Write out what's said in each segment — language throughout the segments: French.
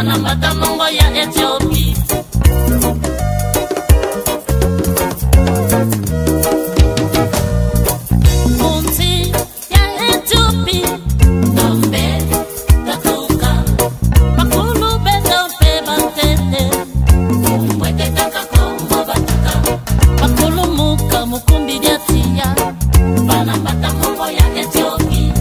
banambata mongo ya Ethiopie. Munti ya Ethiopie, tombe tatuka, makulu betombe bantete, umwete taka kongo batuka, makulu muka mukumbi diatia, banambata mongo ya Ethiopie.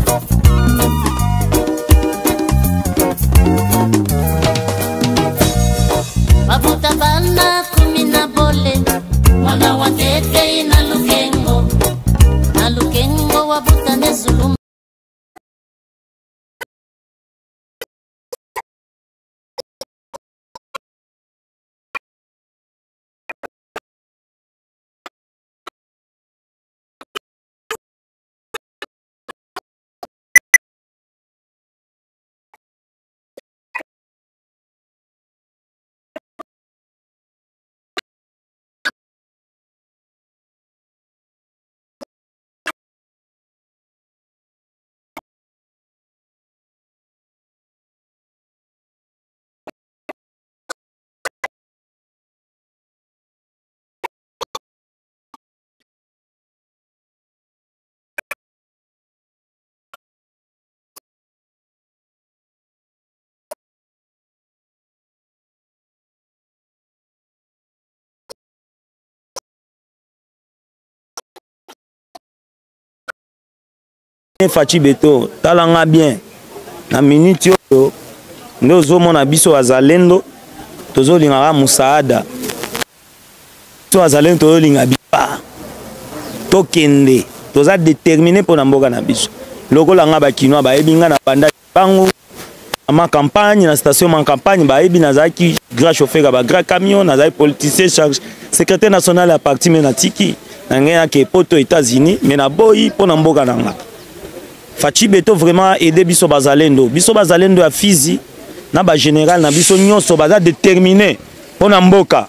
Babuta bana kumina bole, wana watete ina lukengo wabuta nezuluma. Fachi Beto, talanga bien. Na minute yo, ndo zomona biso wazalendo, tozo lingara musaada. Biso wazalendo tozo linga bipa. Tokende, toza déterminé pour mboka na biso. Loko langa bakinoa baebinga na banda bango. Ma campagne, na station ma campagne, baebi nazaki grand chauffeur ba grand camion, nazaki politicien charge, secrétaire national à parti menatiki. Nangena ke poto États-Unis, mais na boyi pour mboka nanga. Fachi Beto vraiment aider biso bazalendo. Biso bazalendo ya Fizi na ba général na biso nyonso baza déterminé pona mboka.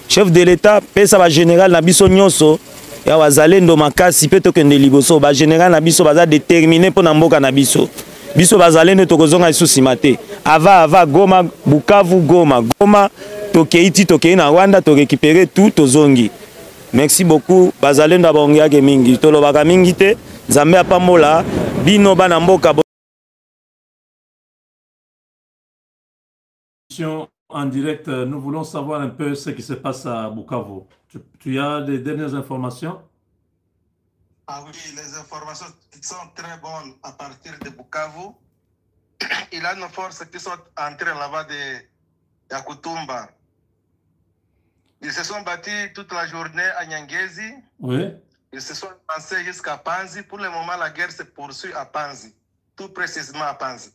Chef de l'État pesa ba général na biso nyonso ya bazalendo makasi pe tokende liboso ba général na biso baza déterminé pona mboka na biso. Biso bazalendo tokozonga isusi mate. Ava Goma Bukavu Goma tokeiti tokei na Rwanda to récupérer tout tozongi. Merci beaucoup bazalendo abongiake mingi tolobaka mingi te. Zambé Pambola, Bino Banamboka. En direct, nous voulons savoir un peu ce qui se passe à Bukavu. Tu as les dernières informations? Ah oui, les informations sont très bonnes à partir de Bukavu. Il y a nos forces qui sont entrées là-bas de Yakutumba. Ils se sont battus toute la journée à Nyangezi. Oui. Ils se sont lancés jusqu'à Panzi. Pour le moment, la guerre se poursuit à Panzi. Tout précisément à Panzi.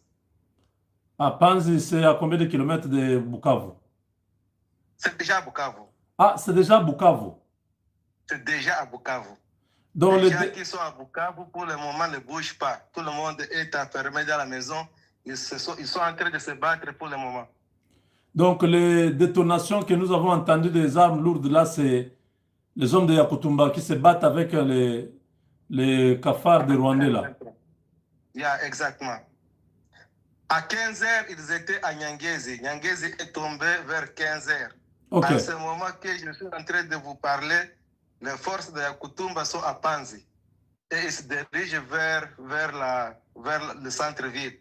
À Panzi, c'est à combien de kilomètres de Bukavu? C'est déjà à Bukavu. Ah, c'est déjà à Bukavu? C'est déjà à Bukavu. Donc les gens qui sont à Bukavu, pour le moment, ne bougent pas. Tout le monde est enfermé dans la maison. Ils sont en train de se battre pour le moment. Donc les détonations que nous avons entendues des armes lourdes, là, c'est les hommes de Yakutumba qui se battent avec les cafards de Rwandais là. Yeah, exactement. À 15h, ils étaient à Nyangezi. Nyangezi est tombé vers 15h. Okay. À ce moment que je suis en train de vous parler, les forces de Yakutumba sont à Panzi. Et ils se dirigent vers le centre-ville.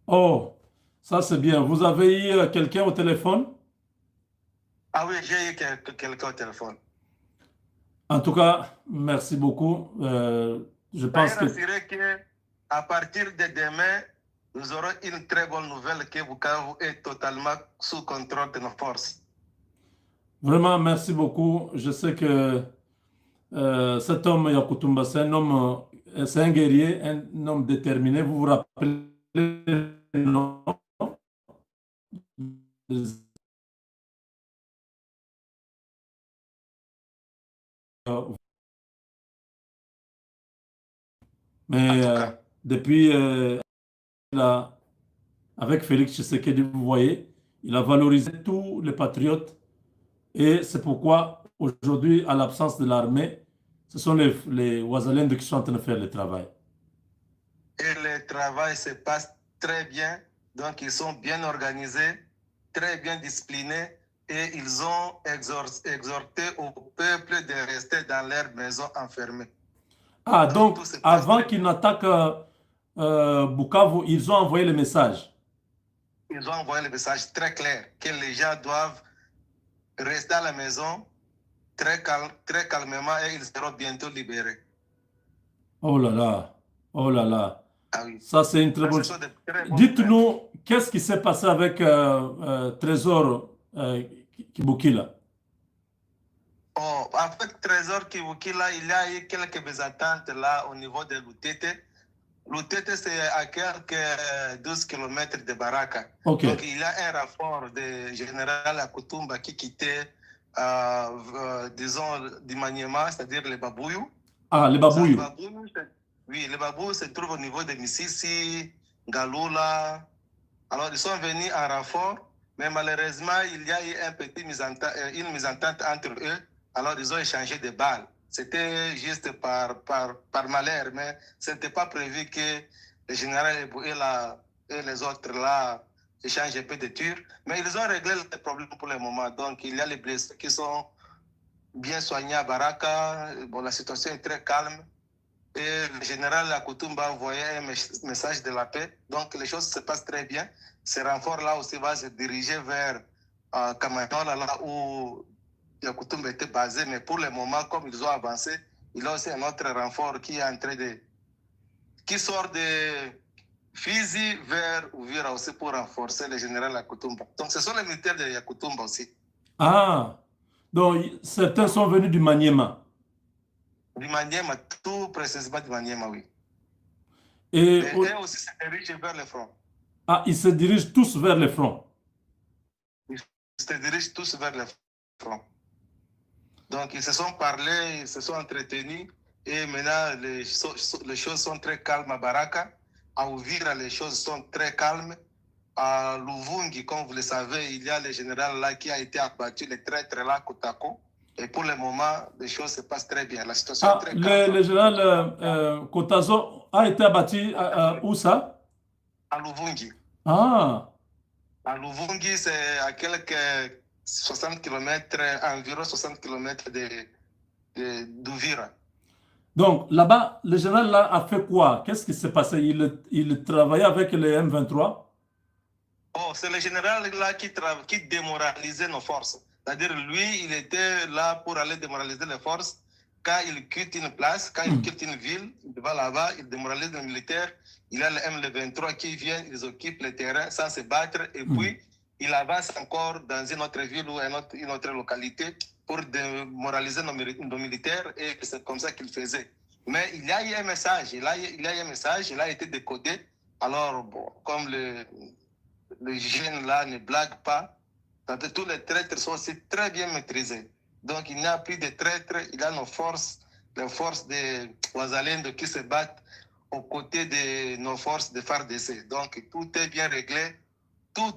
Oh, ça c'est bien. Vous avez eu quelqu'un au téléphone? Ah oui, j'ai eu quelqu'un au téléphone. En tout cas, merci beaucoup. Je pense que... à partir de demain, nous aurons une très bonne nouvelle que Bukavu est totalement sous contrôle de nos forces. Vraiment, merci beaucoup. Je sais que cet homme Yakutumba, c'est un guerrier, un homme déterminé. Vous vous rappelez le nom? Mais depuis là, avec Félix Tshisekedi, vous voyez, il a valorisé tous les patriotes et c'est pourquoi aujourd'hui, à l'absence de l'armée, ce sont les Ouazalènes qui sont en train de faire le travail. Et le travail se passe très bien. Donc, ils sont bien organisés, très bien disciplinés et ils ont exhorté au peuple de rester dans leur maison enfermée. Ah, donc avant qu'ils n'attaquent Bukavu, ils ont envoyé le message. Ils ont envoyé le message très clair que les gens doivent rester à la maison très calmement et ils seront bientôt libérés. Oh là là, oh là là. Ah oui. Ça, c'est une très bonne chose. Dites-nous, qu'est-ce qui s'est passé avec Trésor Kibukila? Oh, avec Trésor Kibukila, il y a eu quelques mésententes là au niveau de Lutete. Lutete, c'est à quelques 12 km de Baraka. Okay. Donc, il y a un rapport de général Akutumba qui quittait, disons, du Maniema, c'est-à-dire les Babouyou. Ah, les Babouyou. Oui, les Babouyou se trouvent au niveau de Mississi, Galula. Alors, ils sont venus en renfort, mais malheureusement, il y a eu une mésentente entre eux. Alors, ils ont échangé des balles. C'était juste par malheur, mais ce n'était pas prévu que le général et les autres là échangent un peu de tirs. Mais ils ont réglé le problème pour le moment. Donc, il y a les blessés qui sont bien soignés à Baraka. Bon, la situation est très calme. Et le général Akutumba a envoyé un message de la paix. Donc, les choses se passent très bien. Ce renfort-là aussi va se diriger vers Kamanola, là où Yakutumba était basé. Mais pour le moment, comme ils ont avancé, il y a aussi un autre renfort qui est en train de... qui sort de Fizi vers Uvira aussi pour renforcer le général Yakutumba. Donc, ce sont les militaires de Yakutumba aussi. Ah, donc certains sont venus du Maniema. Du Maniema, tout précisément du Maniema, oui. Et eux aussi se dirigent vers le front. Ah, ils se dirigent tous vers le front. Ils se dirigent tous vers le front. Donc, ils se sont parlé, ils se sont entretenus. Et maintenant, les choses sont très calmes à Baraka. À Uvira, les choses sont très calmes. À Luvungi, comme vous le savez, il y a le général là qui a été abattu, le traître là, Kotako. Et pour le moment, les choses se passent très bien. La situation est très calme. Le général Kotazo a été abattu où ça? À Luvungi. Ah. À Luvungi, c'est à quelques 60 km, environ 60 km d'Uvira. Donc là-bas, le général là a fait quoi? Qu'est-ce qui s'est passé? Il travaillait avec les M23? Oh, c'est le général là qui démoralisait nos forces. C'est-à-dire, lui, il était là pour aller démoraliser les forces. Quand il quitte une place, quand il quitte une ville, il va là-bas, il démoralise les militaires. Il y a les M23 qui viennent, ils occupent le terrain sans se battre. Et puis, il avance encore dans une autre ville ou une autre localité pour démoraliser nos militaires. Et c'est comme ça qu'il faisait. Mais il y a eu un message. Il a été décodé. Alors, bon, comme les jeunes là ne blaguent pas, tous les traîtres sont aussi très bien maîtrisés. Donc, il n'y a plus de traîtres, il y a nos forces, les forces de Ouazalendo qui se battent aux côtés de nos forces de FARDC. Donc, tout est bien réglé. Tout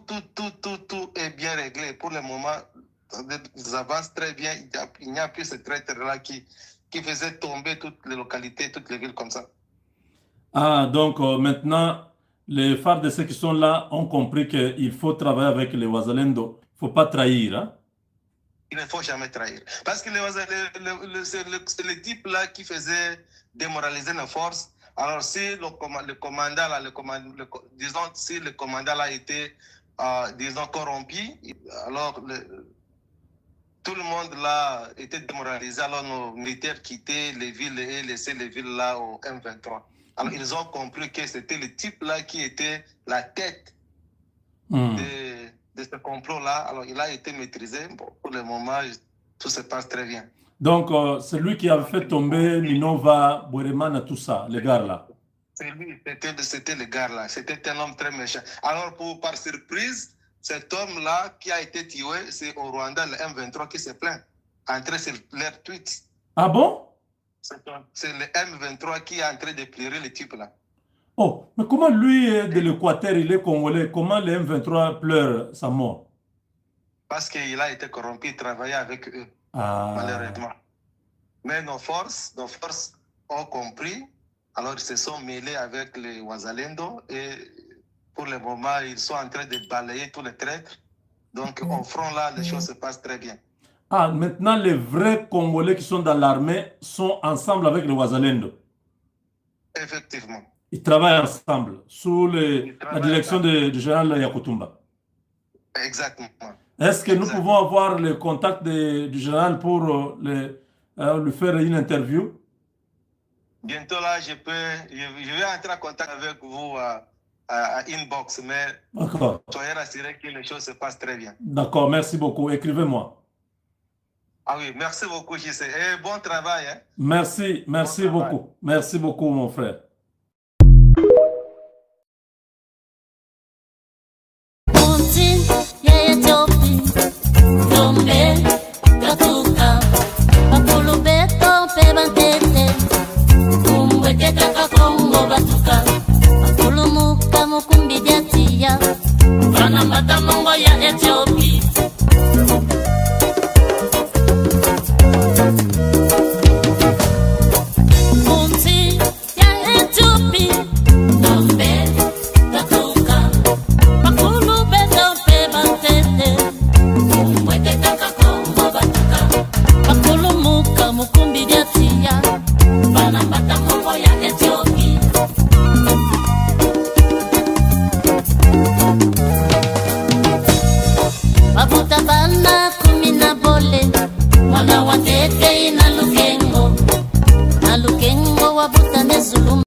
est bien réglé. Pour le moment, ils avancent très bien. Il n'y a plus ce traître-là qui faisait tomber toutes les localités, toutes les villes comme ça. Ah, donc maintenant, les FARDC qui sont là ont compris qu'il faut travailler avec les Ouazalendo. Il ne faut pas trahir. Hein? Il ne faut jamais trahir. Parce que c'est le type là qui faisait démoraliser nos forces. Alors, si le commandant là, disons, si le commandant là était, disons, corrompu, alors tout le monde là était démoralisé. Alors, nos militaires quittaient les villes et laissaient les villes là au M23. Alors, ils ont compris que c'était le type là qui était la tête de ce complot-là. Alors, il a été maîtrisé. Bon, pour le moment, tout se passe très bien. Donc, c'est lui qui avait fait tomber Minova, Boueremana, tout ça, les gars là. C'est lui, c'était le gars là. C'était un homme très méchant. Alors, par surprise, cet homme-là qui a été tué, c'est au Rwanda, le M23 qui se plaint. Entré sur leur tweet. Ah bon? C'est le M23 qui est en train de pleurer le type là. Oh, mais comment lui de l'Équateur, il est congolais, comment le M23 pleure sa mort? Parce qu'il a été corrompu, il travaillait avec eux, malheureusement. Mais nos forces ont compris, alors ils se sont mêlés avec les Ouazalendo et pour le moment, ils sont en train de balayer tous les traîtres. Donc, au front, là, les choses se passent très bien. Ah, maintenant, les vrais Congolais qui sont dans l'armée sont ensemble avec les Wazalendo. Effectivement. Ils travaillent ensemble, sous la direction du général Yakutumba. Exactement. Est-ce que nous pouvons avoir le contact du général pour lui faire une interview? Bientôt, là, je vais entrer en contact avec vous à inbox, mais soyez rassurés que les choses se passent très bien. D'accord, merci beaucoup. Écrivez-moi. Ah oui, merci beaucoup, JC. Et bon travail. Hein? Merci beaucoup. Merci beaucoup, mon frère.